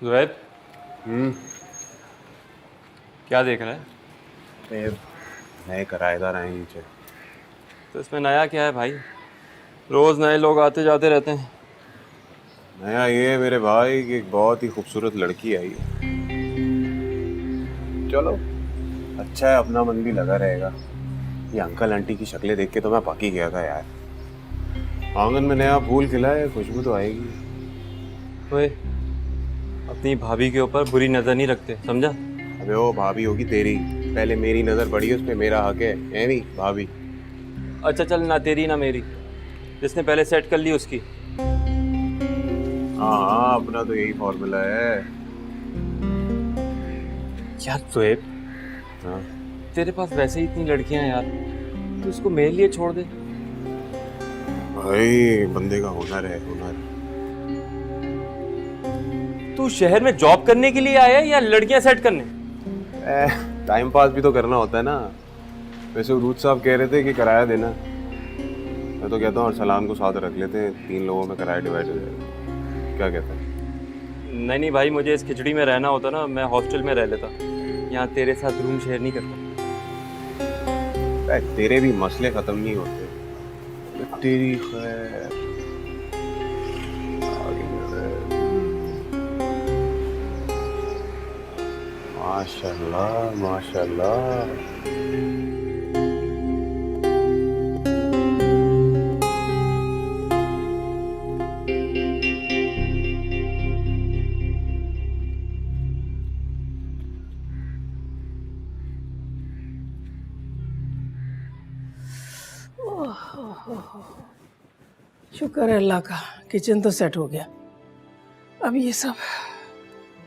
ज़ुहैब, हम्म। क्या देख रहा है? नए किराएदार आए नीचे। तो इसमें नया क्या है भाई? रोज़ नए लोग आते जाते रहते हैं। नया ये मेरे भाई की एक बहुत ही खूबसूरत लड़की आई है। चलो अच्छा है, अपना मन भी लगा रहेगा। ये अंकल आंटी की शक्लें देख के तो मैं पक ही गया था यार। आंगन में नया फूल खिला है, खुशबू तो आएगी। ओए, अपनी भाभी के ऊपर बुरी नज़र नहीं रखते, समझा? अबे ओ भाभी होगी तेरी, पहले मेरी नजर पड़ी है उस पे, मेरा हक है नहीं भाभी। अच्छा चल, ना तेरी ना मेरी, जिसने पहले सेट कर ली उसकी। हाँ हाँ, अपना तो यही फॉर्मूला है। यार ज़ुहैब, हाँ तेरे पास वैसे ही इतनी लड़कियां हैं यार, तू इसको मेरे लिए छोड़ दे। भाई, बंदे का हुनर है, हुनर। तू शहर में जॉब करने के लिए आया है या लड़कियां सेट करने? टाइम पास भी तो करना होता है ना। वैसे उरूज साहब कह रहे थे कि किराया देना। मैं तो कहता हूँ अरसलान को साथ रख लेते हैं, 3 लोगों में किराया डिवाइड हो जाएगा। क्या कहते हैं? नहीं नहीं भाई, मुझे इस खिचड़ी में रहना होता ना, मैं हॉस्टल में रह लेता। यहाँ तेरे साथ रूम शेयर नहीं करता। तेरे भी मसले खत्म नहीं होते। तेरी खैर। माशाल्लाह माशाल्लाह। शुक्र है अल्लाह का, किचन तो सेट हो गया। अब ये सब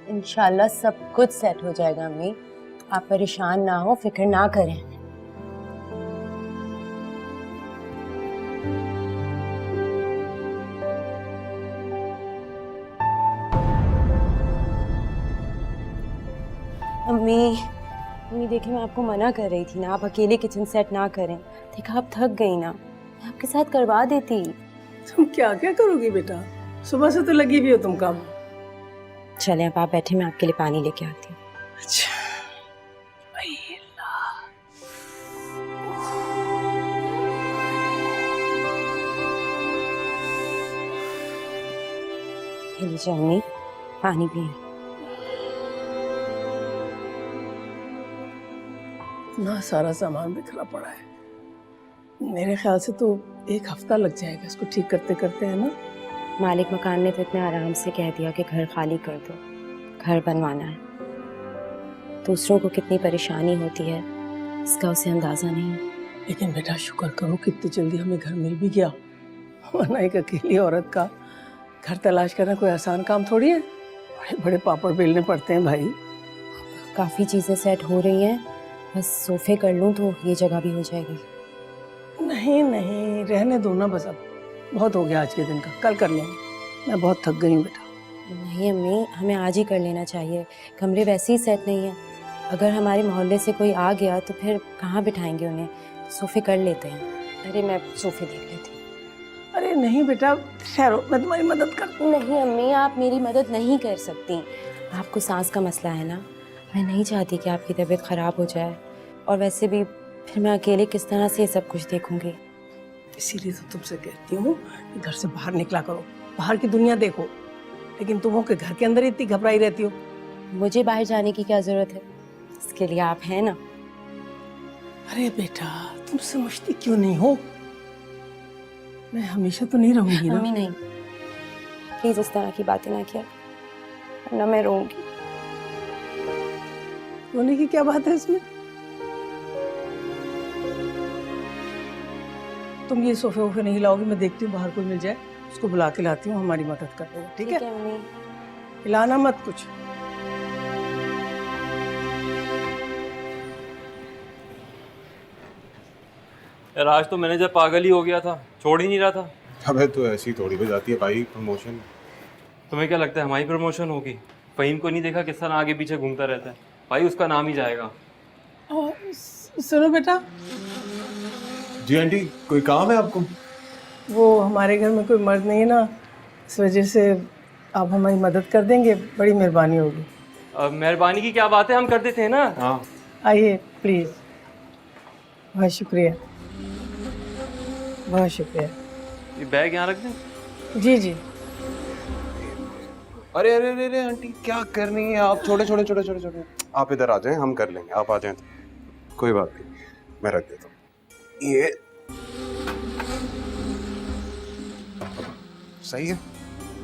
इंशाल्लाह सब कुछ सेट हो जाएगा अम्मी, आप परेशान ना हो, फिक्र ना करें। अम्मी अम्मी देखिए, मैं आपको मना कर रही थी ना, आप अकेले किचन सेट ना करें। देखा आप थक गई ना, मैं आपके साथ करवा देती। तुम क्या क्या करोगी बेटा, सुबह से तो लगी भी हो तुम काम। चले अब आप बैठे, मैं आपके लिए पानी लेके आती हूँ। अच्छा भाई अल्लाह। ये लीजिए अम्मी, पानी पिए। इतना सारा सामान बिखरा पड़ा है, मेरे ख्याल से तो 1 हफ्ता लग जाएगा इसको ठीक करते करते, है ना? मालिक मकान ने तो इतने आराम से कह दिया कि घर खाली कर दो, घर बनवाना है। दूसरों को कितनी परेशानी होती है इसका उसे अंदाजा नहीं है। लेकिन बेटा शुक्र करो कितनी जल्दी हमें घर मिल भी गया, वरना एक अकेली औरत का घर तलाश करना कोई आसान काम थोड़ी है। बड़े बड़े पापड़ बेलने पड़ते हैं भाई। काफ़ी चीज़ें सेट हो रही हैं, बस सोफे कर लूँ तो ये जगह भी हो जाएगी। नहीं नहीं, रहने दो ना, बस अब बहुत हो गया आज के दिन का, कल कर लेंगे। मैं बहुत थक गई हूँ बेटा। नहीं अम्मी, हमें आज ही कर लेना चाहिए, कमरे वैसे ही सेट नहीं है। अगर हमारे मोहल्ले से कोई आ गया तो फिर कहाँ बिठाएंगे उन्हें, सोफे कर लेते हैं। अरे मैं सोफे देख लेती हूँ। अरे नहीं बेटा, ठहरो, मैं तुम्हारी मदद कर। नहीं अम्मी, आप मेरी मदद नहीं कर सकती, आपको सांस का मसला है ना, मैं नहीं चाहती कि आपकी तबीयत ख़राब हो जाए, और वैसे भी फिर मैं अकेले किस तरह से ये सब कुछ देखूंगी। इसीलिए तो तुमसे कहती हूँ कि घर से बाहर निकला करो, बाहर की दुनिया देखो। लेकिन तुम हो कि घर के अंदर इतनी घबराई रहती हो। मुझे बाहर जाने की क्या ज़रूरत है, इसके लिए आप हैं ना। अरे बेटा, तुम समझती क्यों नहीं हो, मैं हमेशा तो नहीं रहूंगी ना। अम्मी नहीं, प्लीज़ इस तरह की बातें ना किया, वरना मैं रोऊंगी। रोने की क्या बात है इसमें? तुम ये सोफे वोफे नहीं लाओगी, मैं देखती हूँ बाहर कोई मिल जाए, उसको बुला के लाती हूँ, हमारी मदद कर देगा। ठीक है अम्मी। हिलाना मत कुछ। यार आज तो मैनेजर पागल ही हो गया था, छोड़ ही नहीं रहा था। अबे तो ऐसी थोड़ी हो जाती है भाई प्रमोशन। तुम्हें क्या लगता है हमारी प्रमोशन होगी? फ़हीम को नहीं देखा किस तरह आगे पीछे घूमता रहता है? भाई उसका नाम ही जाएगा। सुनो बेटा, जी आंटी, कोई काम है आपको? वो हमारे घर में कोई मर्द नहीं है ना, इस वजह से आप हमारी मदद कर देंगे, बड़ी मेहरबानी होगी। मेहरबानी की क्या बात है, हम कर देते हैं ना। हाँ आइए प्लीज़। बहुत शुक्रिया, बहुत शुक्रिया। ये बैग यहाँ रख दें। जी जी। अरे अरे अरे अरे आंटी क्या करनी है आप? छोटे छोटे छोटे छोटे छोटे आप इधर आ जाएं, हम कर लेंगे। आप आ जाएं तो कोई बात नहीं, मैं रख देता हूँ। ये सही है।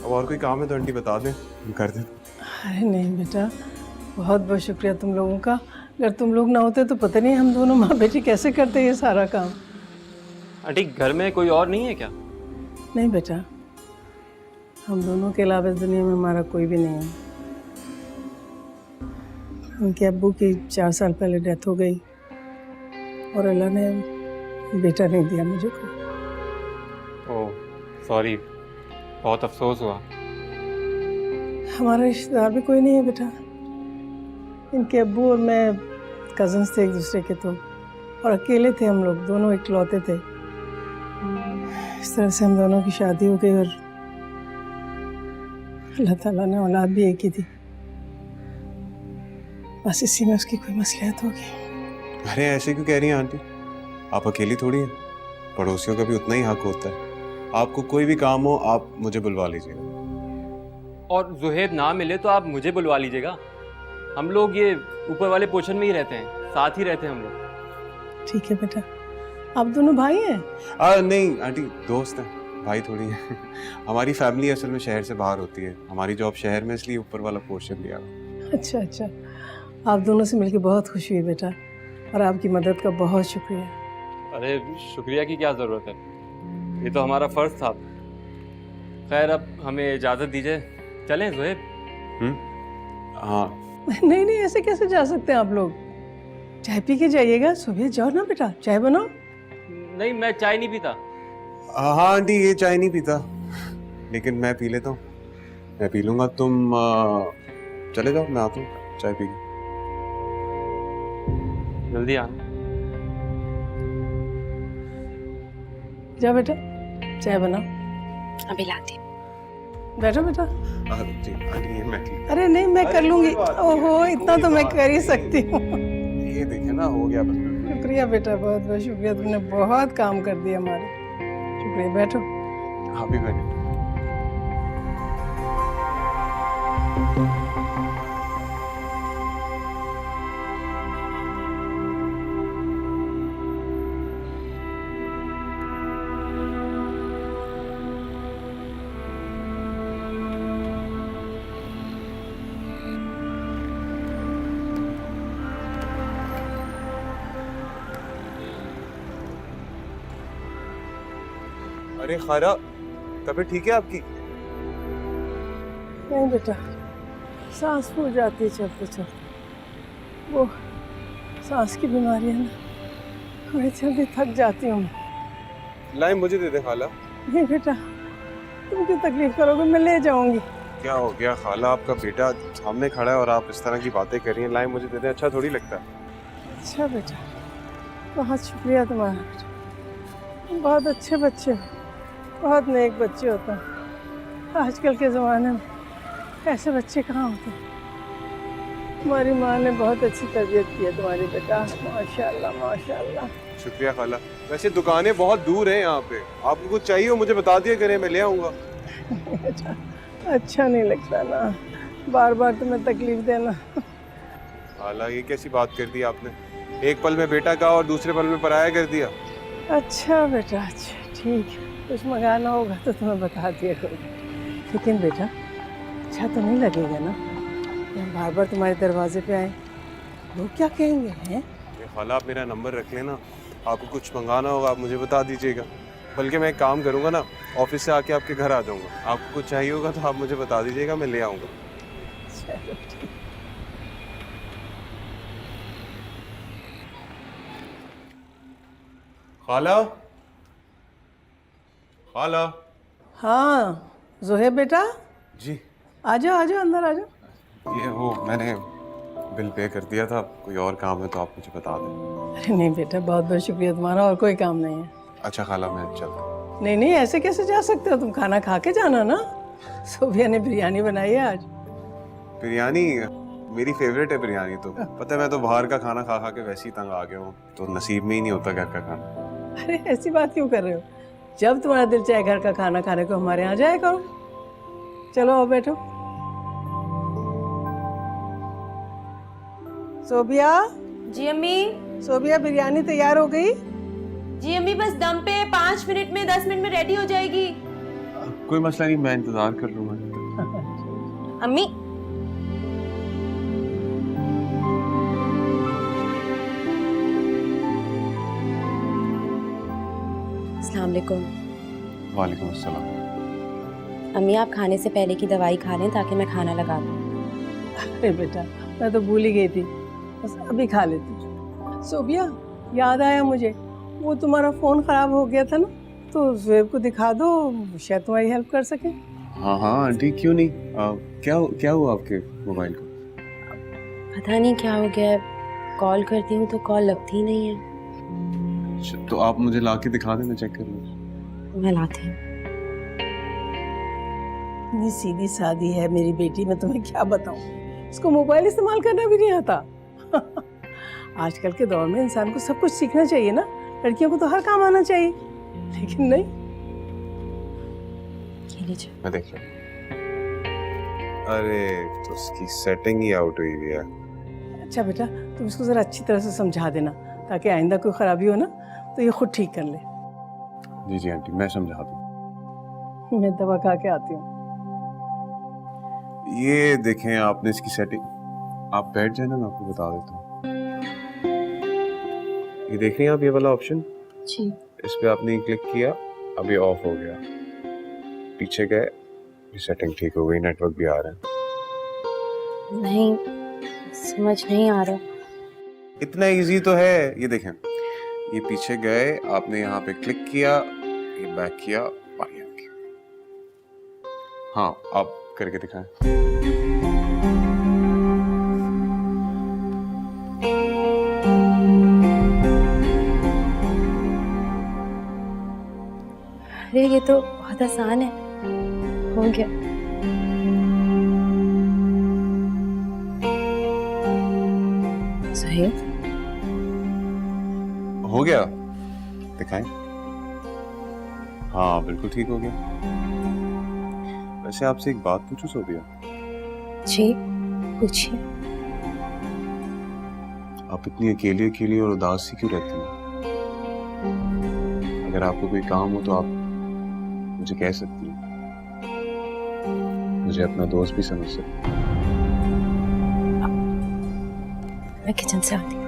अब और कोई काम है तो आंटी बता दें, हम कर दें। अरे नहीं बेटा, बहुत बहुत शुक्रिया तुम लोगों का। अगर तुम लोग ना होते तो पता नहीं हम दोनों माँ बेटी कैसे करते ये सारा काम। आंटी घर में कोई और नहीं है क्या? नहीं बेटा, हम दोनों के अलावा इस दुनिया में हमारा कोई भी नहीं है। उनके अब्बू की 4 साल पहले डेथ हो गई और अल्लाह ने बेटा नहीं दिया मुझे कोई। ओह सॉरी, बहुत अफसोस हुआ। हमारा रिश्तेदार भी कोई नहीं है बेटा। इनके अब्बू और मैं कज़न्स थे एक दूसरे के तो, और अकेले थे हम लोग, दोनों इकलौते थे। इस तरह से हम दोनों की शादी हो गई और अल्लाह ताला ने औलाद भी एक ही दी। बस इसी में उसकी कोई मसलियत होगी। अरे ऐसे क्यों कह रही हैं आंटी? आप अकेली थोड़ी हैं, पड़ोसियों का भी उतना ही हक होता है। आपको कोई भी काम हो आप मुझे बुलवा लीजिएगा। और जुहेब ना मिले तो आप मुझे बुलवा लीजिएगा। हम लोग ये ऊपर वाले पोर्शन में ही रहते हैं, साथ ही रहते हैं हम लोग। ठीक है बेटा। आप दोनों भाई हैं? नहीं आंटी, दोस्त हैं, भाई थोड़ी है। हमारी फैमिली असल में शहर से बाहर होती है। हमारी जॉब शहर में, इसलिए ऊपर वाला पोर्शन लिया। अच्छा अच्छा। आप दोनों से मिलकर बहुत खुशी हुई बेटा, और आपकी मदद का बहुत शुक्रिया। अरे शुक्रिया की क्या ज़रूरत है, ये तो हमारा फ़र्ज़ था। खैर अब हमें इजाज़त दीजिए, चलें जुहेब? हाँ नहीं नहीं, ऐसे कैसे जा सकते हैं आप लोग? चाय पी के जाइएगा, सुबह जाओ ना बेटा, चाय बनाओ। नहीं, मैं चाय नहीं पीता। हाँ आंटी, ये चाय नहीं पीता, लेकिन मैं पी लेता हूँ। मैं पी लूँगा, तुम चले जाओ, मैं आता हूँ चाय पी के। जल्दी आना। जा बेटा, चाय बनाओ। अभी लाती। बैठो बेटा। जी आंटी, ये मैं ठीक। अरे नहीं, मैं कर लूंगी। ओहो, इतना तो मैं कर ही सकती हूँ। ये देखिए ना, हो गया बस। शुक्रिया बेटा, बहुत बहुत शुक्रिया, तुमने बहुत काम कर दिया हमारे। शुक्रिया, बैठो। हाँ भी बैठे। अरे खारा, तबीयत ठीक है आपकी? नहीं बेटा, सांस फूल जाती है चलते चलते। वो सांस की बीमारी है ना, बड़ी जल्दी थक जाती हूँ। लाइन मुझे दे दे खाला। नहीं बेटा, तुम क्यों तकलीफ करोगे, मैं ले जाऊंगी। क्या हो गया खाला? आपका बेटा सामने खड़ा है और आप इस तरह की बातें कर रही हैं। लाइन मुझे दे दे, अच्छा थोड़ी लगता है। अच्छा बेटा, बहुत शुक्रिया तुम्हारा बेटा, तुम बहुत अच्छे बच्चे हो, बहुत नेक बच्चे होते हैं। आजकल के ज़माने में ऐसे बच्चे कहाँ होते हैं। तुम्हारी माँ ने बहुत अच्छी तरबियत की है तुम्हारी बेटा, माशाल्लाह माशाल्लाह। शुक्रिया खाला। वैसे दुकानें बहुत दूर हैं यहाँ पे, आपको कुछ चाहिए हो मुझे बता दिया करें, मैं ले आऊँगा। अच्छा नहीं लगता ना बार बार तुम्हें तकलीफ देना। खाला, ये कैसी बात कर दी आपने? एक पल में बेटा का और दूसरे पल में पराया कर दिया। अच्छा बेटा, अच्छा ठीक है, कुछ मंगाना होगा तो तुम्हें बता दिया करूँगी। लेकिन बेटा, अच्छा तो नहीं लगेगा ना हम बार बार तुम्हारे दरवाजे पे आए, लोग क्या कहेंगे हैं? ये खाला, आप मेरा नंबर रख लेना, आपको कुछ मंगाना होगा आप मुझे बता दीजिएगा। बल्कि मैं एक काम करूँगा ना, ऑफिस से आके आपके घर आ जाऊँगा। आपको कुछ चाहिए होगा तो आप मुझे बता दीजिएगा, मैं ले आऊँगा। चलो ठीक। खाला, खाला। हाँ जोहेब बेटा, जी आ जाओ अंदर आ जाओ। ये वो मैंने बिल पे कर दिया था, कोई और काम है तो आप मुझे बता दें। अरे नहीं बेटा, बहुत बहुत शुक्रिया तुम्हारा, और कोई काम नहीं है। अच्छा खाला, मैं चलता हूँ। नहीं नहीं, ऐसे कैसे जा सकते हो तुम, खाना खा के जाना ना। सोफिया ने बिरयानी बनाई है आज। बिरयानी मेरी फेवरेट है बिरयानी तो। पता है मैं तो बाहर का खाना खा खा के वैसे ही तंग आ गया हूँ, तो नसीब में ही नहीं होता घर का खाना। अरे ऐसी बात क्यों कर रहे हो? जब तुम्हारा दिल चाहे घर का खाना खाने को हमारे यहाँ जाया करो। चलो आओ बैठो। सोबिया, जी अम्मी। सोबिया बिरयानी तैयार हो गई? जी अम्मी बस दम पे 5 मिनट में 10 मिनट में रेडी हो जाएगी। कोई मसला नहीं, मैं इंतजार कर लूंगा। अम्मी अस्सलाम वालेकुम। वालेकुम अस्सलाम। अम्मी आप खाने से पहले की दवाई खा लें ताकि मैं खाना लगा दूँ। अरे बेटा मैं तो भूल ही गई थी, बस अभी खा लेती। सोबिया याद आया मुझे, वो तुम्हारा फ़ोन ख़राब हो गया था ना, तो ज़ुएब को दिखा दो, शायद तुम्हारी हेल्प कर सके। हाँ हाँ आंटी क्यों नहीं, क्या हुआ आपके मोबाइल को? पता नहीं क्या हो गया है, कॉल करती हूँ तो कॉल लगती ही नहीं है। तो आप मुझे ला के दिखा दें, मैं चेक कर लूँ। मैं लाती हूँ। इतनी सीधी सादी है मेरी बेटी, मैं तुम्हें क्या बताऊँ, इसको मोबाइल इस्तेमाल करना भी नहीं आता। आजकल के दौर में इंसान को सब कुछ सीखना चाहिए ना, लड़कियों को तो हर काम आना चाहिए, लेकिन नहीं। ये लीजिए। मैं देख रहा हूँ। अरे तो उसकी सेटिंग ही आउट हुई हुई है। अच्छा बेटा तुम इसको ज़रा अच्छी तरह से समझा देना, ताकि आइंदा कोई ख़राबी हो ना तो ये खुद ठीक कर ले। जी जी आंटी मैं समझा दूँ। मैं दवा खा के आती हूँ। ये देखें आपने इसकी सेटिंग, आप बैठ जाए ना, मैं आपको बता देता हूँ। ये देख रही हैं आप, ये वाला ऑप्शन, जी। इस पे आपने क्लिक किया, अभी ऑफ हो गया। पीछे गए, ये सेटिंग ठीक हो गई, नेटवर्क भी आ रहा है। नहीं समझ नहीं आ रहा। इतना इजी तो है, ये देखें, ये पीछे गए, आपने यहाँ पे क्लिक किया, ये बैक किया, आगे आ गया। हाँ आप करके दिखाएं। अरे ये तो बहुत आसान है, हो गया। सही हो गया, दिखाएं। हाँ बिल्कुल ठीक हो गया। वैसे आपसे एक बात पूछूं सोबिया? जी पूछिए। आप इतनी अकेली अकेली और उदास सी क्यों रहती हैं? अगर आपको कोई काम हो तो आप मुझे कह सकती हैं, मुझे अपना दोस्त भी समझ सकती हैं। मैं किचन से आती हूँ।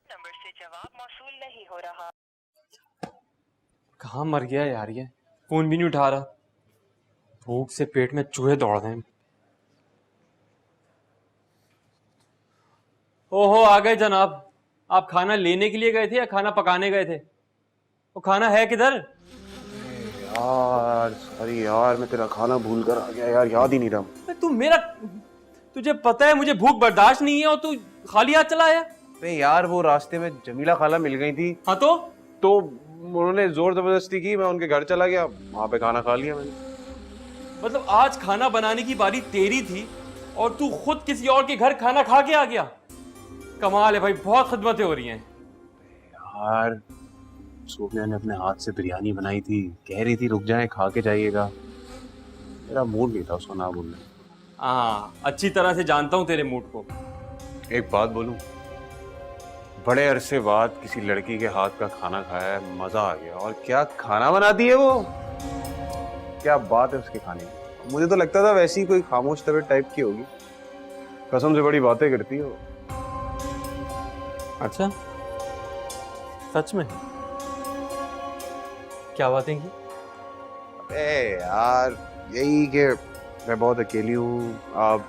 नंबर से जवाब मौसूल नहीं हो रहा। कहाँ मर गया यार, ये फोन भी नहीं उठा रहा। भूख से पेट में चूहे दौड़ रहे हैं। ओहो आ गए जनाब। आप खाना लेने के लिए गए थे या खाना पकाने गए थे? वो खाना है किधर? यार सॉरी यार, मैं तेरा खाना भूल कर आ गया यार, याद ही नहीं रहा। तू मेरा, तुझे पता है मुझे भूख बर्दाश्त नहीं है और तू खाली हाथ चला आया। अरे यार वो रास्ते में जमीला खाला मिल गई थी, हाँ तो उन्होंने जोर जबरदस्ती की, मैं उनके घर चला गया, वहां पे खाना खा लिया मैंने। मतलब आज खाना बनाने की बारी तेरी थी और तू खुद किसी और के घर खाना खा के आ गया। कमाल है भाई, बहुत खिदमतें हो रही हैं। यार सोफिया ने अपने हाथ से बिरयानी बनाई थी, कह रही थी रुक जाए खा के जाइएगा, मेरा मूड नहीं था उसको ना बोलने। हाँ अच्छी तरह से जानता हूँ तेरे मूड को। एक बात बोलूं, बड़े अरसे बाद किसी लड़की के हाथ का खाना खाया है, मजा आ गया। और क्या खाना बनाती है वो, क्या बात है उसके खाने की। मुझे तो लगता था वैसी कोई खामोश तबीयत टाइप की होगी, कसम से बड़ी बातें करती है वो। अच्छा सच में? क्या बातें की? अरे यार यही कि मैं बहुत अकेली हूँ, आप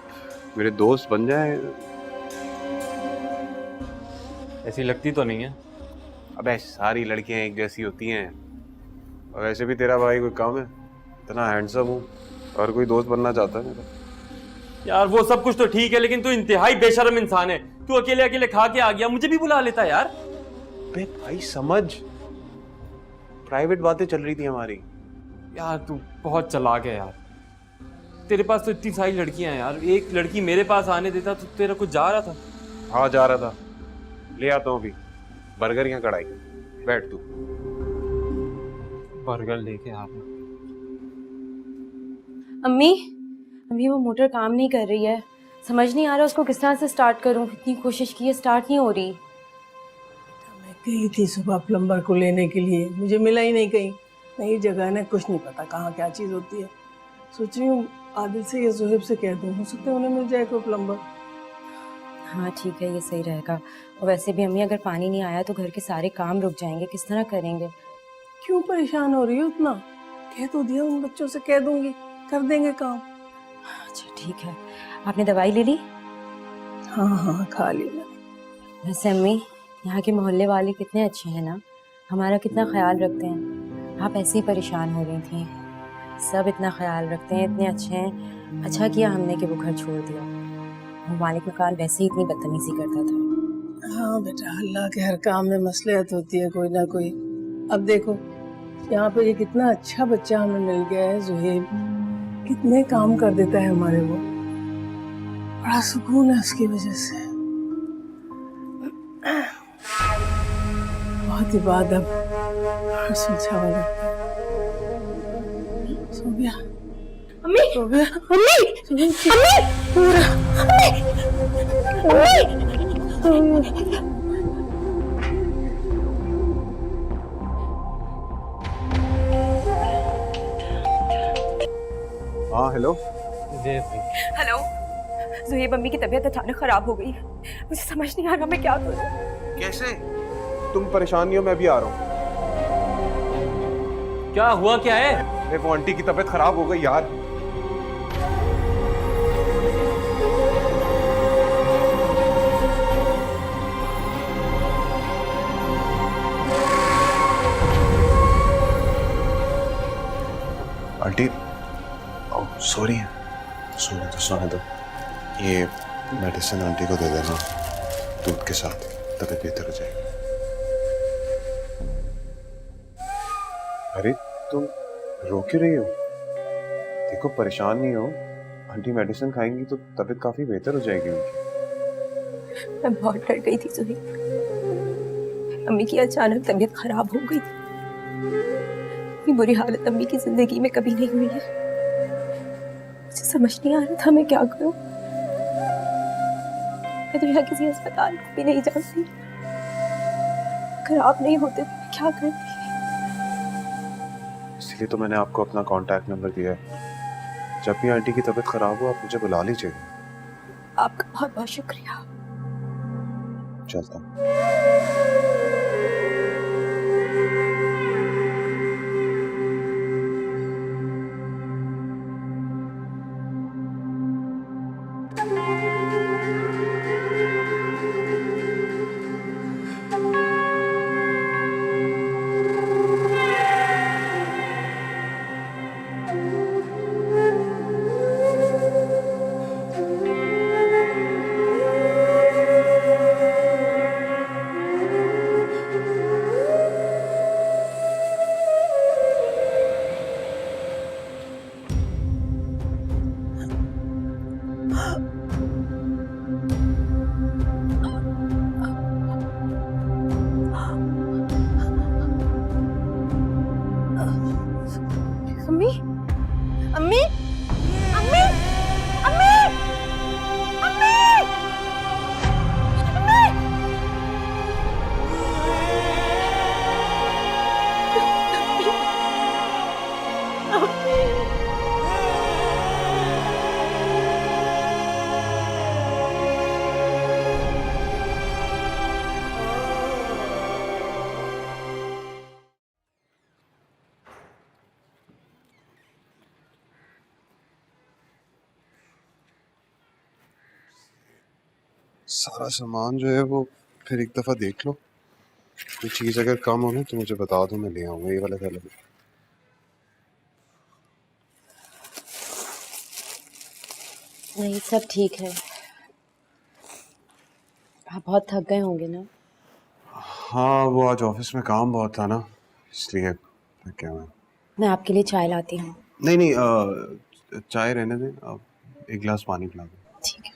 मेरे दोस्त बन जाएं। ऐसी लगती तो नहीं है। अबे सारी लड़कियां एक जैसी होती हैं, और वैसे भी तेरा भाई कोई कम है, इतना हैंडसम हूँ और कोई दोस्त बनना चाहता है मेरा। यार वो सब कुछ तो ठीक है, लेकिन तू इंतहाई बेशर्म इंसान है। तू अकेले अकेले खा के आ गया, मुझे भी बुला लेता यार। बे भाई समझ, प्राइवेट बातें चल रही थी हमारी। यार तू बहुत चालाक है यार। तेरे पास तो इतनी सारी लड़कियां हैं यार, एक लड़की मेरे पास आने देता तो तेरा कुछ जा रहा था। हाँ जा रहा था, ले आता हूँ अभी बर्गर या कढ़ाई। बैठ तू। बर्गर लेके आ रहा। अम्मी, अम्मी वो मोटर काम नहीं कर रही है। समझ नहीं आ रहा उसको किस तरह से स्टार्ट करूं। इतनी कोशिश की है, स्टार्ट नहीं हो रही। मैं गई थी सुबह प्लम्बर को लेने के लिए, मुझे मिला ही नहीं कहीं। नई जगह है ना, कुछ नहीं पता कहाँ क्या चीज़ होती है। सोच रही हूँ आदिल से या जोहेब से कह दूँ, हो सकता है उन्हें मिल जाए कोई प्लम्बर। हाँ ठीक है, ये सही रहेगा। और वैसे भी अम्मी, अगर पानी नहीं आया तो घर के सारे काम रुक जाएंगे, किस तरह करेंगे? क्यों परेशान हो रही हो इतना? कह तो दिया, उन बच्चों से कह दूंगी, कर देंगे काम। अच्छा ठीक है। आपने दवाई ले ली? हाँ हाँ खा ली मैंने। वैसे अम्मी, यहाँ के मोहल्ले वाले कितने अच्छे हैं ना, हमारा कितना ख्याल रखते हैं। आप ऐसे ही परेशान हो रही थी, सब इतना ख्याल रखते हैं, इतने अच्छे हैं। अच्छा किया हमने कि वो घर छोड़ दिया। वो मालिक मकान वैसे ही इतनी बदतमीजी करता था। हाँ बेटा, अल्लाह के हर काम में मसलियत होती है कोई ना कोई। अब देखो यहाँ पे ये कितना अच्छा बच्चा हमें मिल गया है जोहेब, कितने काम कर देता है हमारे वो। बड़ा सुकून है उसकी वजह से। बहुत ही बाद अब सुलझावा लगता है। सो गया अम्मी, सो गया अम्मी, अम्मी, पूरा हाँ हेलो। हेलो। ज़ुहैब, अम्मी की तबीयत अचानक खराब हो गई है, मुझे समझ नहीं आ रहा मैं क्या करूं। कैसे? तुम परेशान नहीं हो, मैं भी आ रहा हूँ। क्या हुआ, क्या है? अरे वो आंटी की तबीयत खराब हो गई यार। आंटी सॉरी, सोने दो। ये मेडिसिन आंटी को दे देना दूध के साथ, तबीयत बेहतर हो जाएगी। अरे तुम रो क्यों रही हो? देखो परेशान नहीं हो, आंटी मेडिसिन खाएंगी तो तबीयत काफी बेहतर हो जाएगी उनकी। मैं बहुत डर गई थी ज़ुहैब, अम्मी की अचानक तबीयत खराब हो गई थी। इतनी बुरी हालत अम्मी की जिंदगी में कभी नहीं हुई है। मुझे समझ नहीं आ रहा था मैं क्या करूं। मैं तो यहाँ किसी अस्पताल को भी नहीं जानती। अगर आप नहीं होते तो मैं क्या करती? इसलिए तो मैंने आपको अपना कांटेक्ट नंबर दिया है। जब भी आंटी की तबीयत खराब हो आप मुझे बुला लीजिए। आपका बहुत बहुत शुक्रिया। चलता हूँ। अम्मी, अम्मी, अम्मी, अम्मी, अम्मी, अम्मी। सारा सामान जो है वो फिर एक दफ़ा देख लो। कोई चीज़ अगर कम हो ना तो मुझे बता दो, मैं ले आऊँगा। ये वाला क्या लगे? नहीं, सब ठीक है। आप बहुत थक गए होंगे ना? हाँ, वो आज ऑफिस में काम बहुत था ना, इसलिए क्या हुआ। मैं आपके लिए चाय लाती हूँ। नहीं नहीं, चाय रहने दें, आप एक गिलास पानी पिला दें। ठीक है।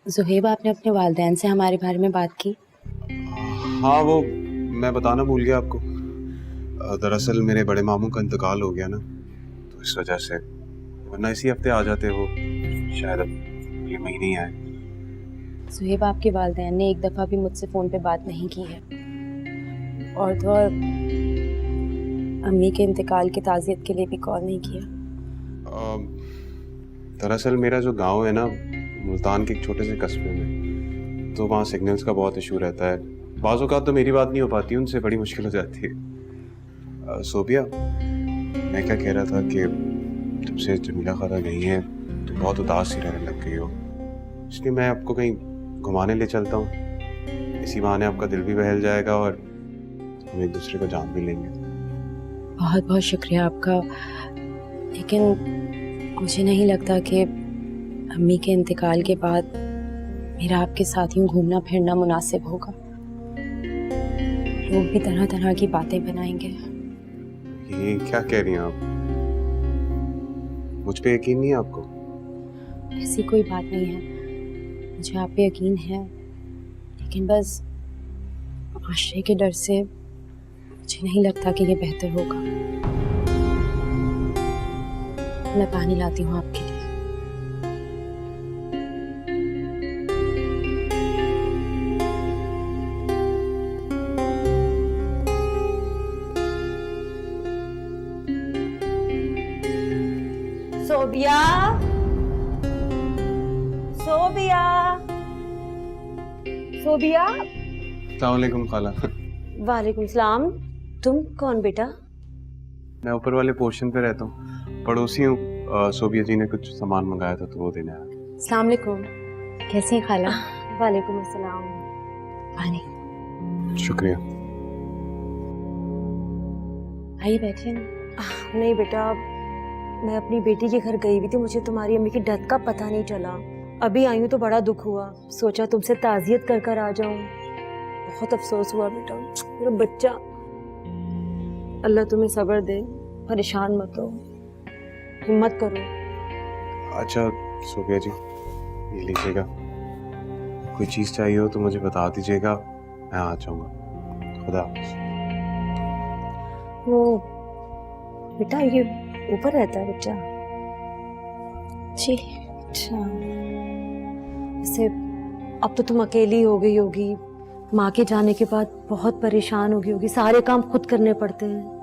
ज़ुहैब, आपने अपने वालिदैन से हमारे बारे में बात की? हाँ, वो मैं बताना भूल गया आपको। दरअसल मेरे बड़े मामू का इंतकाल हो गया ना, तो इस वजह से, वरना इसी हफ्ते आ जाते हो, शायद अब ये महीने ही आए। ज़ुहैब, आपके वालिदैन ने एक दफ़ा भी मुझसे फ़ोन पे बात नहीं की है, और तो और अम्मी के इंतकाल की ताज़ियत के लिए भी कॉल नहीं किया। दरअसल मेरा जो गांव है ना, मुल्तान के एक छोटे से कस्बे में, तो वहाँ सिग्नल्स का बहुत इशू रहता है। बाज़ औक़ात तो मेरी बात नहीं हो पाती, उनसे बड़ी मुश्किल हो जाती है। सोबिया, मैं क्या कह रहा था कि जब से जमीला खाला गई हैं तो बहुत उदास सी रहने लग गई हो, इसलिए मैं आपको कहीं घुमाने ले चलता हूँ। इसी बहाने आपका दिल भी बहल जाएगा और हम एक दूसरे को जान भी लेंगे। बहुत बहुत शुक्रिया आपका, लेकिन मुझे नहीं लगता कि अम्मी के इंतकाल के बाद मेरा आपके साथ यूँ घूमना फिरना मुनासिब होगा। लोग भी तरह तरह की बातें बनाएंगे। ये क्या कह रही हैं आप? मुझ पे यकीन नहीं है आपको? ऐसी कोई बात नहीं है, मुझे आप पे यकीन है, लेकिन बस माशरे के डर से मुझे नहीं लगता कि ये बेहतर होगा। मैं पानी लाती हूँ आपके लिए। सोबिया, सोबिया, सोबिया। अस्सलाम वालेकुम खाला। वालेकुम सलाम। तुम कौन बेटा? मैं ऊपर वाले पोर्शन पे रहता हूँ, पड़ोसी हूँ। सोबिया जी ने कुछ सामान मंगाया था तो वो देने आया। अस्सलाम वालेकुम। कैसी हैं खाला? वालेकुम अस्सलाम। पानी। शुक्रिया। आइए बैठिए ना। नहीं बेटा, मैं अपनी बेटी के घर गई हुई थी, मुझे तुम्हारी अम्मी की डेथ का पता नहीं चला। अभी आई हूँ तो बड़ा दुख हुआ, सोचा तुमसे ताज़ियत कर कर आ जाऊँ। बहुत अफसोस हुआ बेटा, मेरा बच्चा। अल्लाह तुम्हें सब्र दे, परेशान मत हो, हिम्मत करो। अच्छा सोबिया जी, ये लीजिएगा, कोई चीज़ चाहिए हो तो मुझे बता दीजिएगा, मैं आ जाऊँगा। खुदा हाफ़िज़। वो बेटा, ये ऊपर रहता है बच्चा? जी। अच्छा, वैसे अब तो तुम अकेली हो गई होगी, माँ के जाने के बाद बहुत परेशान हो गई होगी, सारे काम खुद करने पड़ते हैं।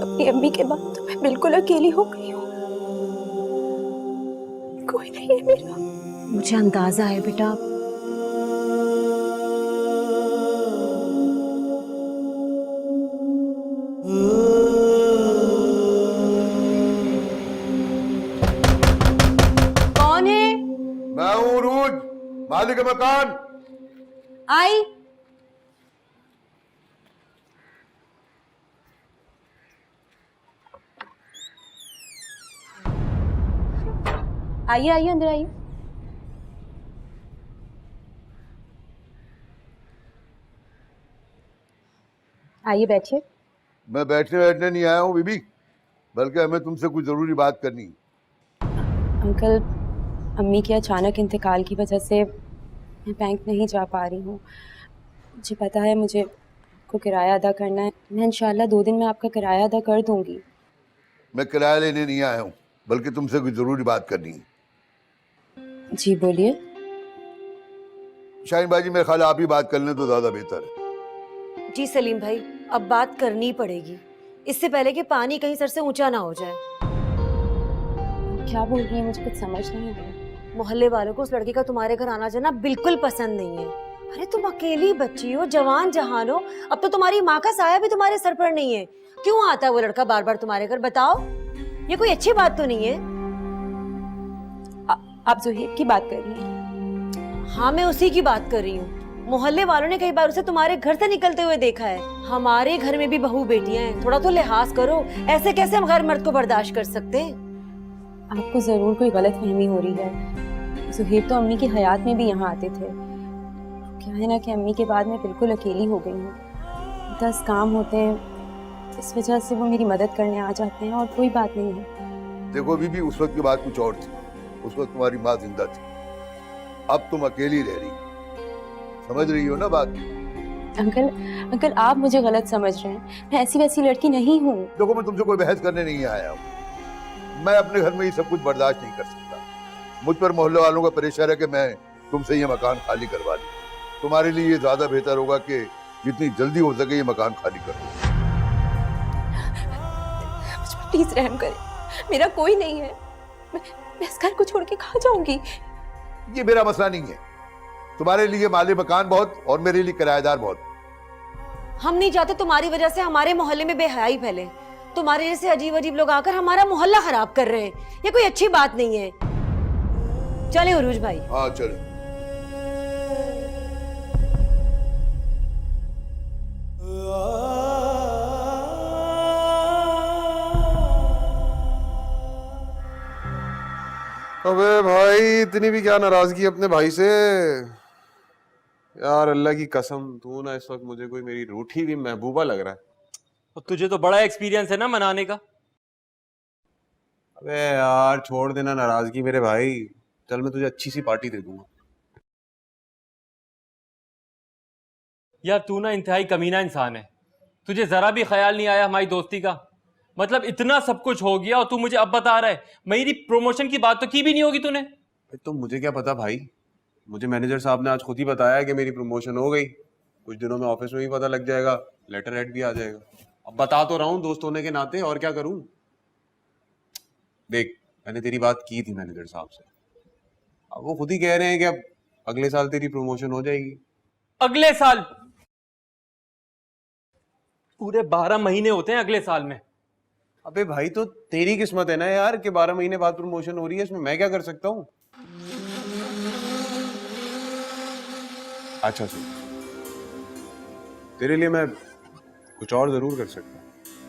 अपनी अम्मी के बाद तो मैं बिल्कुल अकेली हो गई हूँ, कोई नहीं है मेरा। मुझे अंदाजा है बेटा। कौन है? मैं हूँ रूज, मालिक मकान। आई। आइए आइए, अंदर आइए। आइए बैठिए। मैं बैठने बैठने नहीं आया हूँ बीबी, बल्कि हमें तुमसे कुछ जरूरी बात करनी है। अंकल, अम्मी के अचानक इंतकाल की वजह से मैं बैंक नहीं जा पा रही हूँ। मुझे पता है मुझे आपको किराया अदा करना है, मैं इंशाल्लाह 2 दिन में आपका किराया अदा कर दूंगी। मैं किराया लेने नहीं आया हूँ, बल्कि तुमसे कुछ जरूरी बात करनी है। जी बोलिए। शाहीन बाजी, मेरे ख्याल आप ही बात कर लें तो ज्यादा बेहतर है। जी सलीम भाई, अब बात करनी पड़ेगी, इससे पहले कि पानी कहीं सर से ऊंचा ना हो जाए। क्या बोल रही हैं, मुझे कुछ समझ नहीं आ रहा। मोहल्ले वालों को उस लड़के का तुम्हारे घर आना जाना बिल्कुल पसंद नहीं है। अरे तुम अकेली बच्ची हो, जवान जहान हो, अब तो तुम्हारी माँ का साया भी तुम्हारे सर पर नहीं है। क्यों आता है वो लड़का बार बार तुम्हारे घर? बताओ, ये कोई अच्छी बात तो नहीं है। आप ज़ुहैब की बात कर रही हैं? हाँ, मैं उसी की बात कर रही हूँ। मोहल्ले वालों ने कई बार उसे तुम्हारे घर से निकलते हुए देखा है। हमारे घर में भी बहू बेटियां हैं, थोड़ा तो लिहाज करो। ऐसे कैसे हम गैर मर्द को बर्दाश्त कर सकते हैं? आपको जरूर कोई गलत फहमी हो रही है। सुहेब तो अम्मी की हयात में भी यहाँ आते थे। क्या है ना कि अम्मी के बाद मैं बिल्कुल अकेली हो गई हूँ। 10 काम होते हैं, इस वजह से वो मेरी मदद करने आ जाते हैं और कोई बात नहीं है। देखो बीबी, उस वक्त की बात कुछ और थी। उस वक्त तुम्हारी माँ जिंदा थी, अब तुम अकेली रह रही, समझ रही हो ना बात? अंकल आप मुझे गलत समझ रहे हैं। मैं ऐसी वैसी लड़की नहीं हूँ। देखो, मैं तुमसे कोई बहस करने नहीं आया हूँ। मैं अपने घर में ये सब कुछ बर्दाश्त नहीं कर सकता। मुझ पर मोहल्ले वालों का प्रेशर है कि मैं तुमसे ये मकान खाली करवा लूं। तुम्हारे लिए ये ज्यादा बेहतर होगा कि जितनी जल्दी हो सके ये मकान खाली कर दो। मुझ पर प्लीज रहम करें, मेरा कोई नहीं है। मैं इस घर को छोड़ के कहाँ जाऊंगी? ये मेरा मसला नहीं है। तुम्हारे लिए माले मकान बहुत और मेरे लिए किराएदार बहुत। हम नहीं चाहते तुम्हारी वजह से हमारे मोहल्ले में बेहयाई फैले। तुम्हारे जैसे अजीब अजीब लोग आकर हमारा मोहल्ला खराब कर रहे हैं। ये कोई अच्छी बात नहीं है। चले उरूज भाई। हाँ चलो। अबे भाई, इतनी भी क्या नाराजगी अपने भाई से? यार अल्लाह की कसम, तू ना इस वक्त मुझे कोई मेरी रूठी हुई महबूबा लग रहा है। और तुझे तो बड़ा एक्सपीरियंस है ना मनाने का। अबे यार छोड़ देना नाराजगी मेरे भाई। चल मैं तुझे अच्छी सी पार्टी दे दूंगा। यार तू ना इंतहाई कमीना इंसान है। तुझे जरा भी ख्याल नहीं आया हमारी दोस्ती का। मतलब इतना सब कुछ हो गया और तू मुझे अब बता रहा है। मेरी प्रमोशन की बात तो की भी नहीं होगी तूने। तो मुझे क्या पता भाई, मुझे मैनेजर साहब ने आज खुद ही बताया कि मेरी प्रमोशन हो गई। कुछ दिनों में ऑफिस में भी पता लग जाएगा, लेटर हेड भी आ जाएगा। अब बता तो रहा हूँ दोस्त होने के नाते, और क्या करूं। देख, मैंने तेरी बात की थी मैनेजर साहब से। अब वो खुद ही कह रहे हैं कि अब अगले साल तेरी प्रमोशन हो जाएगी। अगले साल? पूरे 12 महीने होते हैं अगले साल में। अबे भाई, तो तेरी किस्मत है ना यार कि 12 महीने बाद प्रमोशन हो रही है। इसमें मैं क्या कर सकता हूँ? अच्छा सुन, तेरे लिए मैं कुछ और जरूर कर सकता हूँ।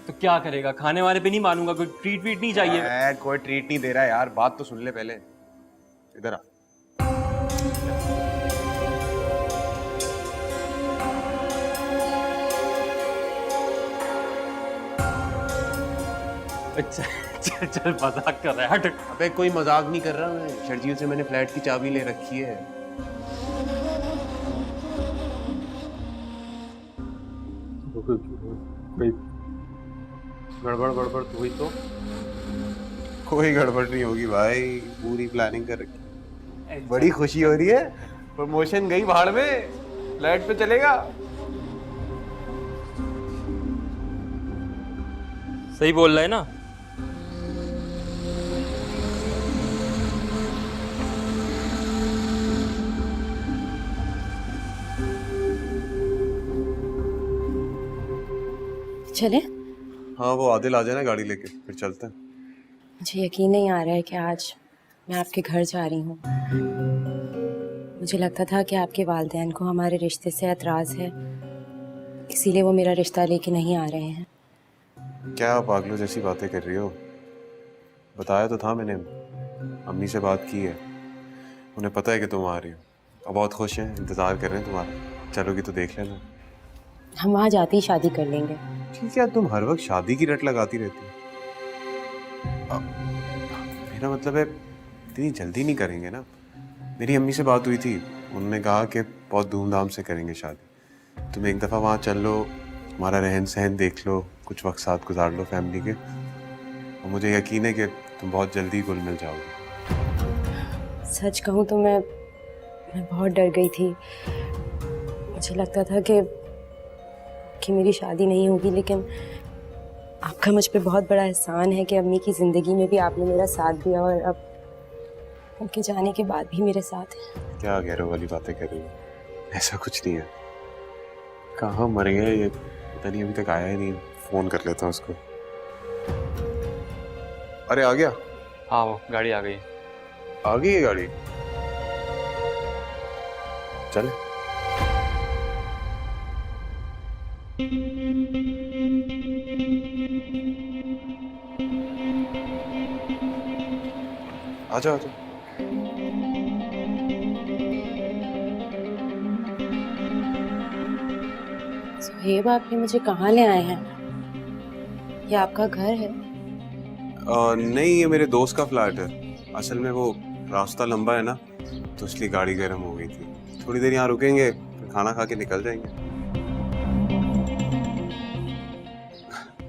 तो क्या करेगा? खाने वाने पे नहीं मानूंगा। कोई ट्रीट वीट नहीं चाहिए? कोई ट्रीट नहीं दे रहा यार, बात तो सुन ले पहले। इधर आ। अच्छा चल चल, मजाक कर रहा है, हट। अबे कोई मजाक नहीं कर रहा मैं। शर्जील से मैंने फ्लैट की चाबी ले रखी है। गड़बड़ गड़बड़ तो हुई तो? कोई गड़बड़ नहीं होगी भाई, पूरी प्लानिंग कर रखी। बड़ी खुशी हो रही है। प्रमोशन गई भाड़ में, फ्लैट पे चलेगा। सही बोल रहा है ना? चले? हाँ, वो आदिल आ जाए ना गाड़ी लेके, फिर चलते हैं। मुझे यकीन नहीं आ रहा है कि आज मैं आपके घर जा रही हूँ। मुझे लगता था कि आपके वालिदैन को हमारे रिश्ते से एतराज़ है, इसीलिए वो मेरा रिश्ता लेके नहीं आ रहे हैं। क्या पागलों जैसी बातें कर रही हो? बताया तो था मैंने, अम्मी से बात की है, उन्हें पता है कि तुम आ रही हो और बहुत खुश हैं, इंतज़ार कर रहे हैं तुम्हारा। चलोगी तो देख लेना। हम वहाँ जाते ही शादी कर लेंगे। ठीक है, तुम हर वक्त शादी की रट लगाती रहती हो। मेरा मतलब है इतनी जल्दी नहीं करेंगे ना। मेरी अम्मी से बात हुई थी, उन्होंने कहा कि बहुत धूमधाम से करेंगे शादी। तुम एक दफ़ा वहाँ चल लो, हमारा रहन सहन देख लो, कुछ वक्त साथ गुजार लो फैमिली के, और मुझे यकीन है कि तुम बहुत जल्दी घुल मिल जाओगे। सच कहूँ तो मैं बहुत डर गई थी। मुझे लगता था कि मेरी शादी नहीं होगी, लेकिन आपका मुझ पे बहुत बड़ा एहसान है कि अम्मी की ज़िंदगी में भी आपने मेरा साथ दिया और अब उनके जाने के बाद भी मेरे साथ है। क्या गैरों वाली बातें कर रही हो? ऐसा कुछ नहीं है। कहाँ मर गया ये, पता नहीं, अभी तक आया ही नहीं। फोन कर लेता हूँ उसको। अरे आ गया? हाँ, वो गाड़ी आ गई। आ गई है गाड़ी? चल। आजा आजा। सुहेब, आपने मुझे कहाँ ले आए हैं? ये आपका घर है? नहीं, ये मेरे दोस्त का फ्लैट है। असल में वो रास्ता लंबा है ना, तो इसलिए गाड़ी गर्म हो गई थी। थोड़ी देर यहाँ रुकेंगे, फिर खाना खा के निकल जाएंगे।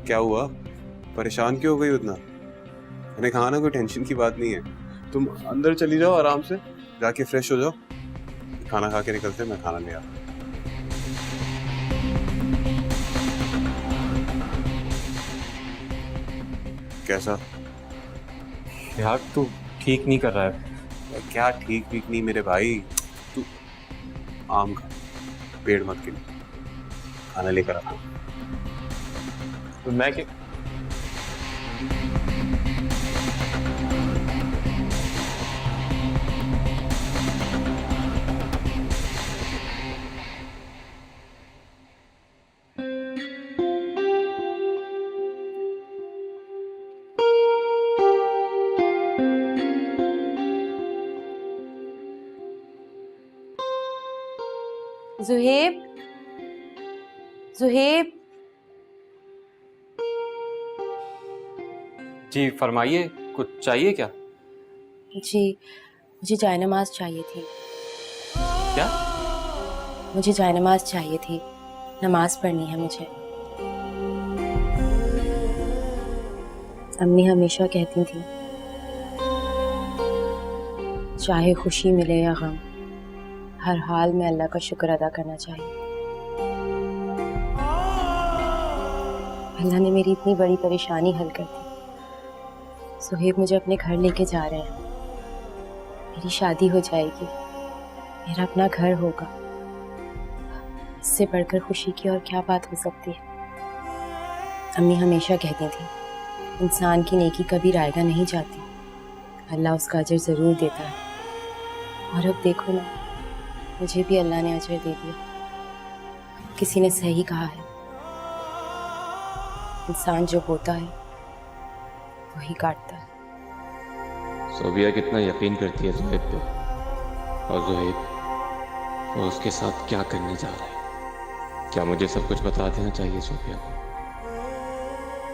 क्या हुआ, परेशान क्यों हो गई उतना? मैंने कहा ना, कोई टेंशन की बात नहीं है। तुम अंदर चली जाओ, आराम से जाके फ्रेश हो जाओ, खाना खा के निकलते हैं, मैं खाना ले आता हूँ। कैसा? यार तू ठीक नहीं कर रहा है। क्या ठीक ठीक नहीं मेरे भाई, तू आम खा, पेड़ मत गिर, खाना लेकर आता हूँ। तो मैं क्या? सुहेब, सुहेब। जी फरमाइए, कुछ चाहिए क्या? जी, मुझे जायनमाज चाहिए थी। क्या? मुझे जायनमाज चाहिए थी, नमाज पढ़नी है मुझे। अम्मी हमेशा कहती थी, चाहे खुशी मिले या गम, हर हाल में अल्लाह का शुक्र अदा करना चाहिए। अल्लाह ने मेरी इतनी बड़ी परेशानी हल कर दी। सुहेब मुझे अपने घर लेके जा रहे हैं। मेरी शादी हो जाएगी, मेरा अपना घर होगा। इससे बढ़कर खुशी की और क्या बात हो सकती है। अम्मी हमेशा कहती थी, इंसान की नेकी कभी रायगा नहीं जाती, अल्लाह उसका अजर ज़रूर देता है। और अब देखो ना, मुझे भी अल्लाह ने अजर दे दिया। किसी ने सही कहा है, इंसान जो होता है वही काटता है। सोबिया कितना यकीन करती है ज़ुहैब पे, और ज़ुहैब वो उसके साथ क्या करने जा रहा है। क्या मुझे सब कुछ बता देना चाहिए सोबिया को?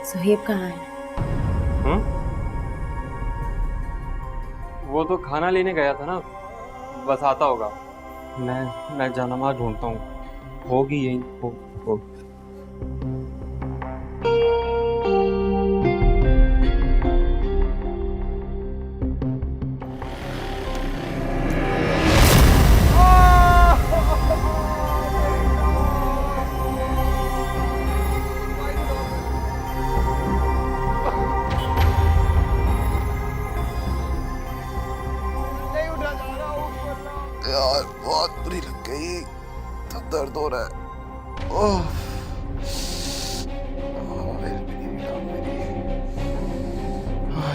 सुहेब कहाँ है? वो तो खाना लेने गया था ना, बस आता होगा। मैं जानमा ढूंढता हूँ, होगी यही हो। यार बहुत बुरी लग गई, तो दर्द हो रहा है। ओह,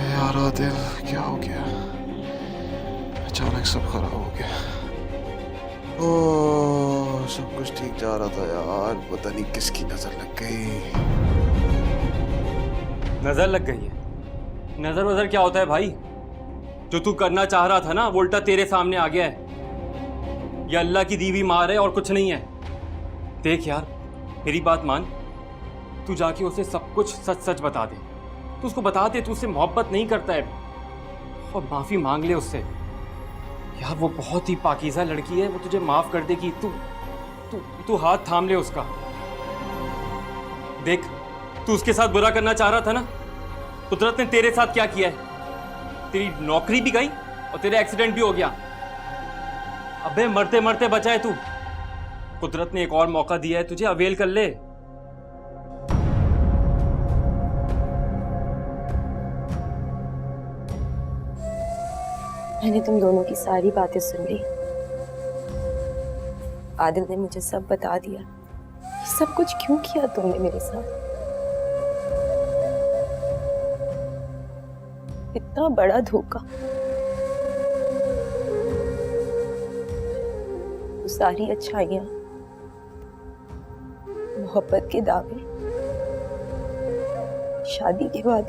यार आदिल, क्या हो गया? अचानक सब खराब हो गया। ओह, सब कुछ ठीक जा रहा था यार, पता नहीं किसकी नजर लग गई। नजर लग गई है? नजर वजर क्या होता है भाई? जो तू करना चाह रहा था ना, वो उल्टा तेरे सामने आ गया है। ये अल्लाह की दी हुई मार है और कुछ नहीं है। देख यार, मेरी बात मान, तू जाके उसे सब कुछ सच सच बता दे। तू उसको बता दे तू उससे मोहब्बत नहीं करता है, और माफी मांग ले उससे। यार वो बहुत ही पाकीज़ा लड़की है, वो तुझे माफ कर देगी। तू तू तू हाथ थाम ले उसका। देख, तू उसके साथ बुरा करना चाह रहा था ना, कुदरत ने तेरे साथ क्या किया है। तेरी नौकरी भी गई और तेरा एक्सीडेंट भी हो गया। अबे मरते मरते बचा है तू। कुदरत ने एक और मौका दिया है तुझे, अवेल कर ले। मैंने तुम दोनों की सारी बातें सुन ली। आदिल ने मुझे सब बता दिया। ये सब कुछ क्यों किया तुमने मेरे साथ? इतना बड़ा धोखा। वो सारी अच्छाइयां मोहब्बत के दावे शादी के बाद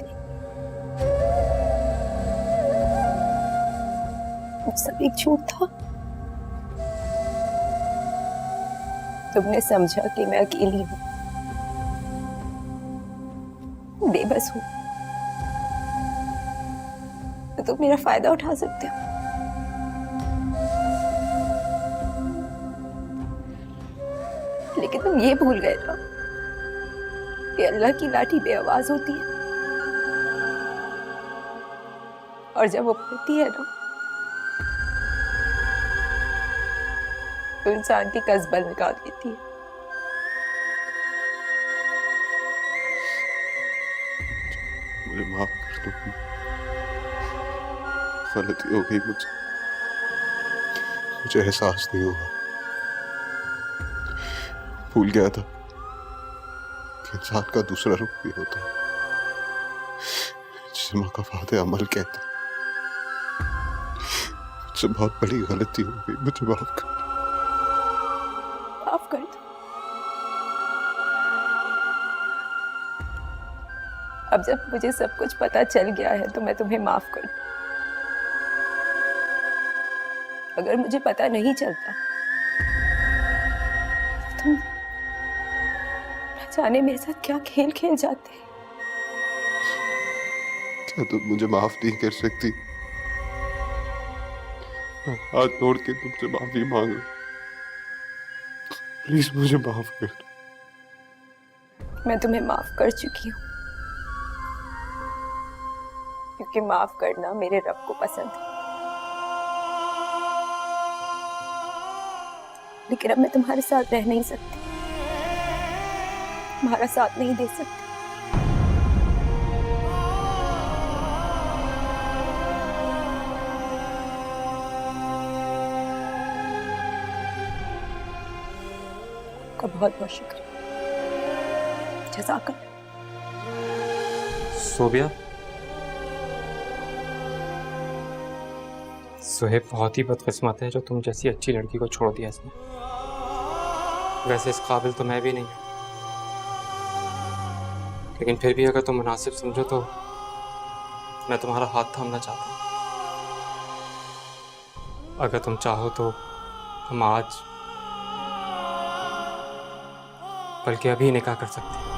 सब एक झूठ था। तुमने समझा कि मैं अकेली हूं, बेबस हूं, तो तुम मेरा फायदा उठा सकते हो। लेकिन तुम ये भूल गए ना कि अल्लाह की लाठी बेआवाज होती है, और जब वो पड़ती है ना तो इंसान की कसबल निकाल देती है। मुझे माफ कर दो, गलती हो गई मुझसे, मुझे एहसास नहीं हुआ, भूल गया था कि इंसान का दूसरा रूप भी होता है जिसे मकाफात अमल कहते हैं। मुझसे बहुत बड़ी गलती हो गई, मुझे माफ कर दो। अब जब मुझे सब कुछ पता चल गया है तो मैं तुम्हें माफ कर दूं। अगर मुझे पता नहीं चलता तुम न जाने मेरे साथ क्या खेल खेल जाते। क्या तुम मुझे माफ नहीं कर सकती? मैं हाथ जोड़ के तुमसे माफी मांग रहा हूं, प्लीज मुझे माफ कर दो। मैं तुम्हें माफ कर चुकी हूँ, क्योंकि माफ करना मेरे रब को पसंद है। लेकिन अब मैं तुम्हारे साथ रह नहीं सकती, तुम्हारा साथ नहीं दे सकती। आपका बहुत बहुत शुक्रिया। जज़ाकल्लाह। सोबिया, सुहेब बहुत ही बदकिस्मत है जो तुम जैसी अच्छी लड़की को छोड़ दिया इसने। वैसे इस काबिल तो मैं भी नहीं हूँ, लेकिन फिर भी अगर तुम मुनासिब समझो तो मैं तुम्हारा हाथ थामना चाहता हूँ। अगर तुम चाहो तो हम आज बल्कि अभी निकाह कर सकते हैं।